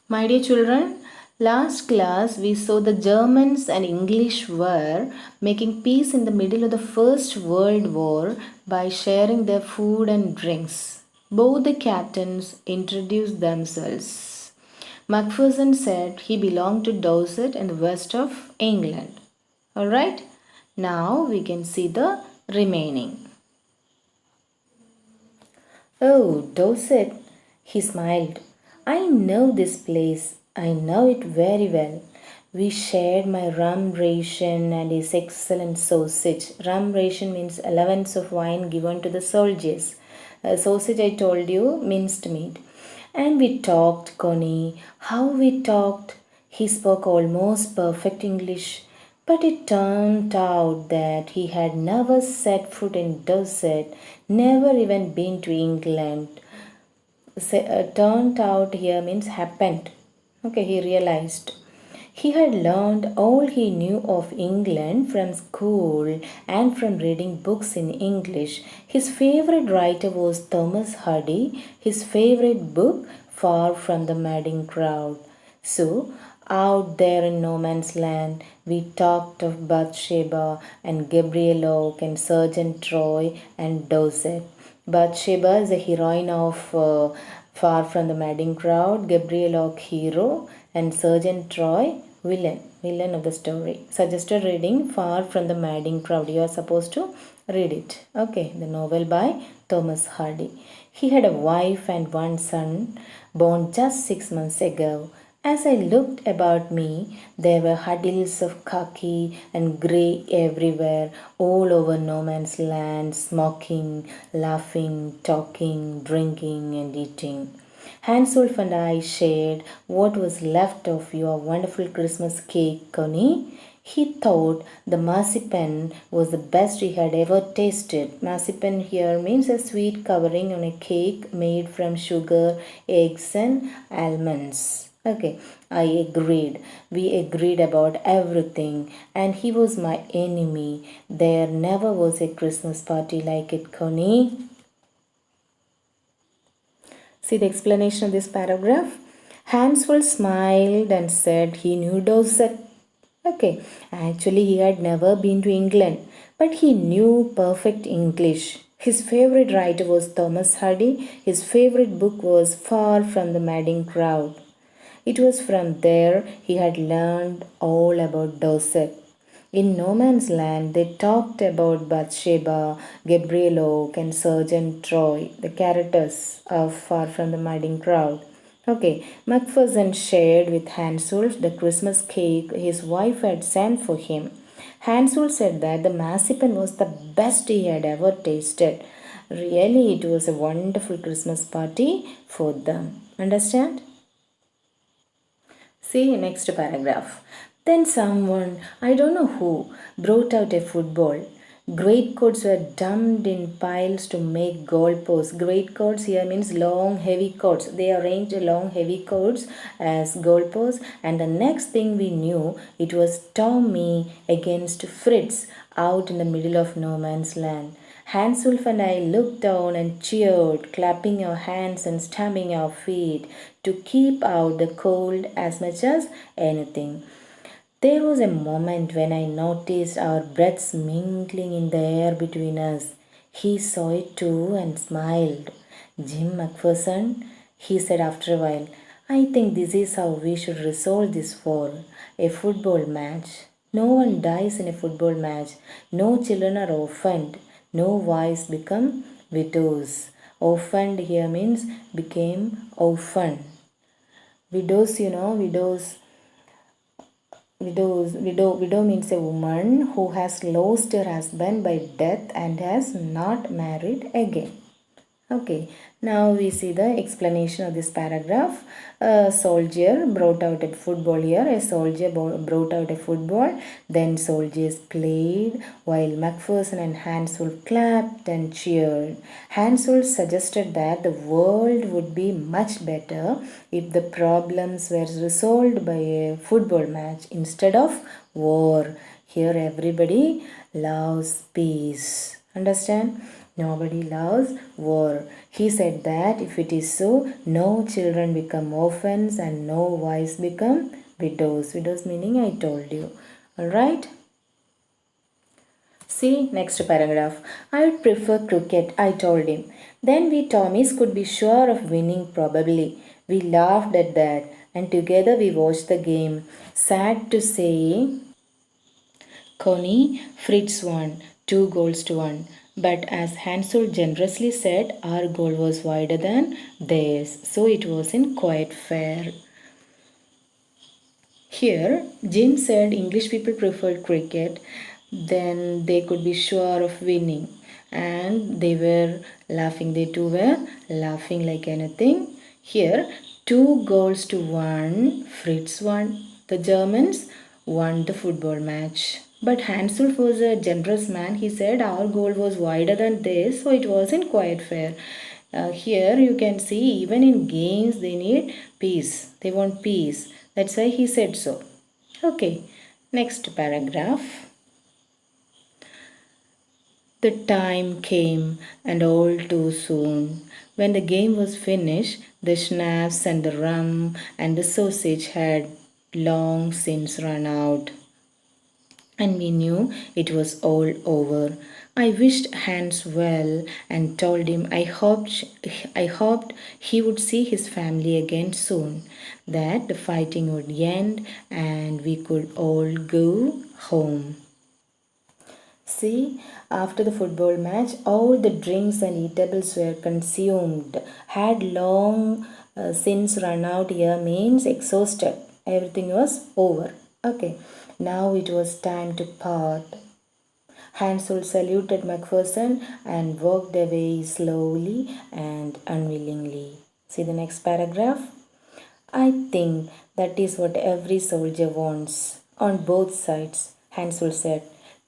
My dear children, last class we saw the Germans and English were making peace in the middle of the First World War by sharing their food and drinks. Both the captains introduced themselves. Macpherson said he belonged to Dorset and the west of England. Alright, now we can see the remaining. Oh, Dorset, he smiled. I know this place. I know it very well. We shared my rum ration and his excellent sausage. Rum ration means allowance of wine given to the soldiers. Sausage, I told you, minced meat. And we talked, Connie. How we talked! He spoke almost perfect English. But it turned out that he had never set foot in Dorset, never even been to England. Turned out here means happened. Okay, he realized. He had learned all he knew of England from school and from reading books in English. His favorite writer was Thomas Hardy, his favorite book, Far from the Madding Crowd. So, out there in no man's land, we talked of Bathsheba and Gabriel Oak and Sergeant Troy and Dorset. Bathsheba is the heroine of Far from the Madding Crowd, Gabriel Oak hero, and Sergeant Troy villain of the story. Suggested reading Far from the Madding Crowd. You are supposed to read it. Okay, the novel by Thomas Hardy. He had a wife and one son born just 6 months ago. As I looked about me, there were huddles of khaki and grey everywhere, all over no man's land, smoking, laughing, talking, drinking, and eating. Hanswolf and I shared what was left of your wonderful Christmas cake, Connie. He thought the marzipan was the best he had ever tasted. Marzipan here means a sweet covering on a cake made from sugar, eggs, and almonds. Okay, I agreed. We agreed about everything, and he was my enemy. There never was a Christmas party like it, Connie. See the explanation of this paragraph? Hansford smiled and said he knew Dorset. Okay, actually, he had never been to England, but he knew perfect English. His favorite writer was Thomas Hardy. His favorite book was Far from the Madding Crowd. It was from there he had learned all about Dorset. In No Man's Land, they talked about Bathsheba, Gabriel Oak, and Sergeant Troy, the characters of Far from the Madding Crowd. Okay, Macpherson shared with Hanswolf the Christmas cake his wife had sent for him. Hanswolf said that the marzipan was the best he had ever tasted. Really, it was a wonderful Christmas party for them. Understand? See next paragraph. Then someone, I don't know who, brought out a football. Greatcoats were dumped in piles to make goalposts. Greatcoats here means long heavy coats. They arranged long heavy coats as goalposts, and the next thing we knew, it was Tommy against Fritz out in the middle of no man's land. Hanswolf and I looked down and cheered, clapping our hands and stamping our feet to keep out the cold as much as anything. There was a moment when I noticed our breaths mingling in the air between us. He saw it too and smiled. Jim Macpherson, he said after a while, I think this is how we should resolve this war. A football match. No one dies in a football match. No children are orphaned. No wives become widows. Orphaned here means became orphan. Widows, widow means a woman who has lost her husband by death and has not married again. Okay, now we see the explanation of this paragraph. A soldier brought out a football here. A soldier brought out a football. Then soldiers played while Macpherson and Hanswolf clapped and cheered. Hanswolf suggested that the world would be much better if the problems were resolved by a football match instead of war. Here everybody loves peace. Understand? Nobody loves war. He said that if it is so, no children become orphans and no wives become widows. Widows meaning I told you. Alright? See, next paragraph. I would prefer cricket, I told him. Then we Tommies could be sure of winning probably. We laughed at that and together we watched the game. Sad to say, Connie, Fritz won, 2 goals to 1. But as Hansel generously said, our goal was wider than theirs, so it wasn't quite fair. Here, Jim said English people preferred cricket, then they could be sure of winning. And they were laughing, they too were laughing like anything. Here, 2 goals to 1, Fritz won. The Germans won the football match. But Hansel was a generous man. He said our goal was wider than this, so it wasn't quite fair. Here you can see even in games they need peace. They want peace. That's why he said so. Okay, next paragraph. The time came, and all too soon. When the game was finished, the schnapps and the rum and the sausage had long since run out, and we knew it was all over. I wished Hans well and told him I hoped he would see his family again soon, that the fighting would end and we could all go home. See, after the football match, all the drinks and eatables were consumed. Had long since run out here means exhausted. Everything was over. Okay, now it was time to part. Hansel saluted Macpherson and walked away slowly and unwillingly. See the next paragraph? I think that is what every soldier wants, on both sides, Hansel said.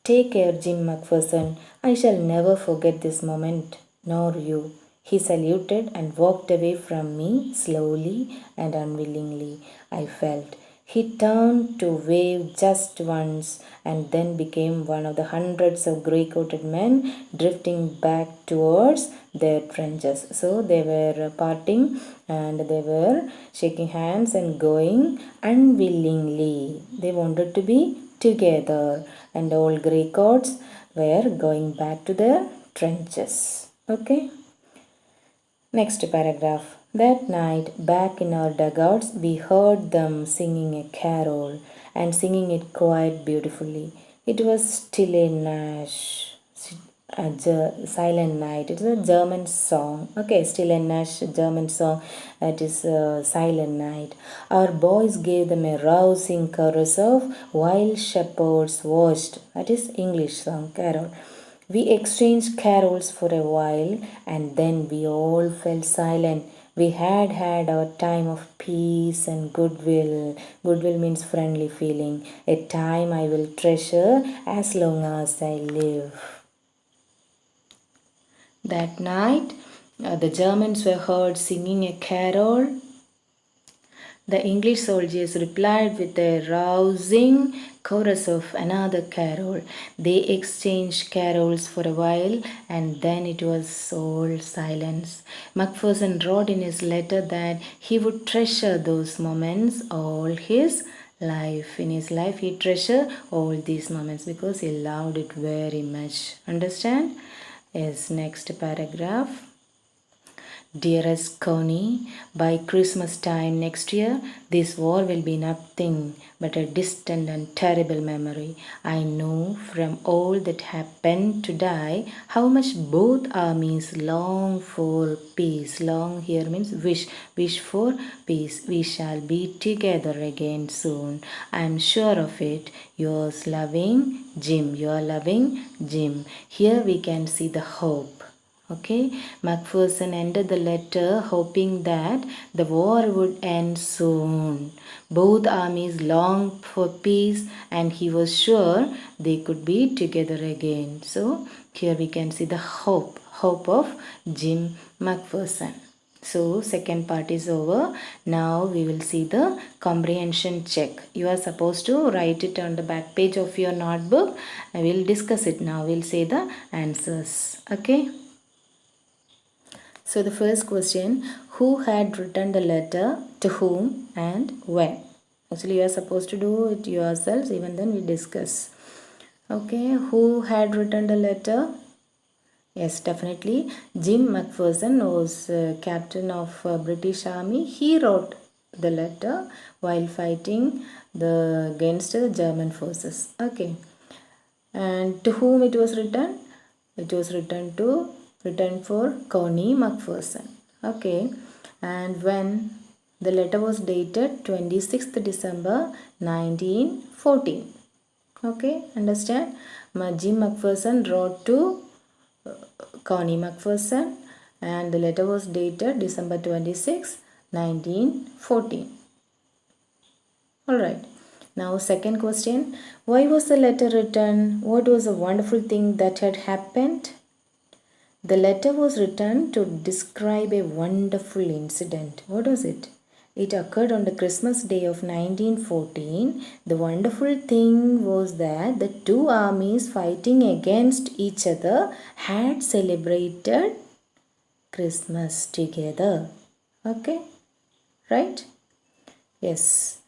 Take care, Jim Macpherson. I shall never forget this moment, nor you. He saluted and walked away from me slowly and unwillingly, I felt. He turned to wave just once and then became one of the hundreds of grey-coated men drifting back towards their trenches. So they were parting and they were shaking hands and going unwillingly. They wanted to be together and all grey-coats were going back to their trenches. Okay. Next paragraph. That night, back in our dugouts, we heard them singing a carol and singing it quite beautifully. It was Stille Nacht, Silent Night. It's a German song. Okay, Stille Nacht, German song. That is Silent Night. Our boys gave them a rousing chorus of While Shepherds Watched. That is English song, carol. We exchanged carols for a while and then we all fell silent. We had our time of peace and goodwill. Goodwill means friendly feeling. A time I will treasure as long as I live. That night, the Germans were heard singing a carol. The English soldiers replied with a rousing chorus of another carol. They exchanged carols for a while and then it was all silence. Macpherson wrote in his letter that he would treasure those moments all his life. In his life he treasured all these moments because he loved it very much. Understand? Yes, next paragraph. Dearest Connie, by Christmas time next year, this war will be nothing but a distant and terrible memory. I know from all that happened to die how much both armies long for peace. Long here means wish for peace. We shall be together again soon. I am sure of it. Yours loving, Jim. Your loving, Jim. Here we can see the hope. Okay, Macpherson ended the letter hoping that the war would end soon. Both armies longed for peace and he was sure they could be together again. So here we can see the hope of Jim Macpherson. So second part is over. Now we will see the comprehension check. You are supposed to write it on the back page of your notebook. I will discuss it now. We'll say the answers. Okay. So the first question, who had written the letter to whom and when? Actually, you are supposed to do it yourselves, even then we discuss. Okay, who had written the letter? Yes, definitely. Jim McPherson was captain of British Army. He wrote the letter while fighting against the German forces. Okay. And to whom it was written? It was written for Connie McPherson. Okay. And when the letter was dated 26th December 1914. Okay, understand? Jim McPherson wrote to Connie McPherson and the letter was dated December 26, 1914. Alright. Now second question. Why was the letter written? What was a wonderful thing that had happened? The letter was written to describe a wonderful incident. What was it? It occurred on the Christmas day of 1914. The wonderful thing was that the two armies fighting against each other had celebrated Christmas together. Okay? Right? Yes.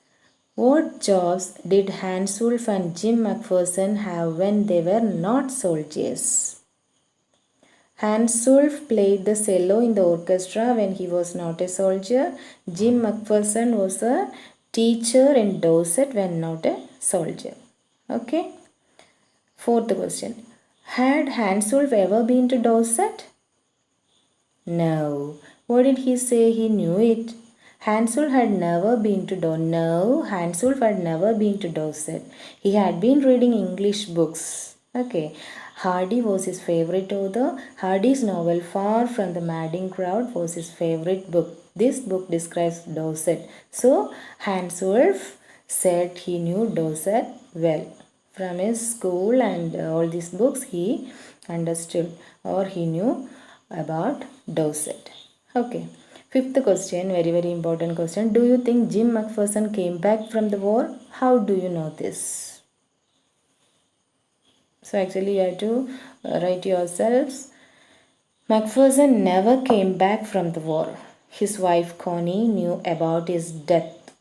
What jobs did Hans Wolf and Jim McPherson have when they were not soldiers? Hans Wolf played the cello in the orchestra when he was not a soldier. Jim McPherson was a teacher in Dorset when not a soldier. Okay. Fourth question. Had Hans Wolf ever been to Dorset? No. What did he say? He knew it. Hansel had never been to Dorset. No, Hansel had never been to Dorset. He had been reading English books. Okay. Hardy was his favorite author. Hardy's novel Far from the Madding Crowd was his favorite book. This book describes Dorset. So, Hans Wolf said he knew Dorset well. From his school and all these books he understood or he knew about Dorset. Okay. Fifth question, very important question. Do you think Jim McPherson came back from the war? How do you know this? So actually you have to write yourselves. McPherson never came back from the war. His wife Connie knew about his death.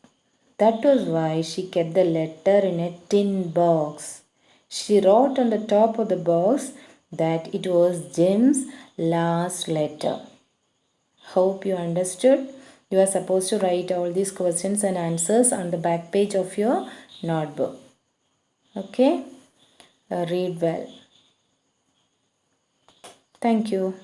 That was why she kept the letter in a tin box. She wrote on the top of the box that it was Jim's last letter. Hope you understood. You are supposed to write all these questions and answers on the back page of your notebook. Okay? Read well. Thank you.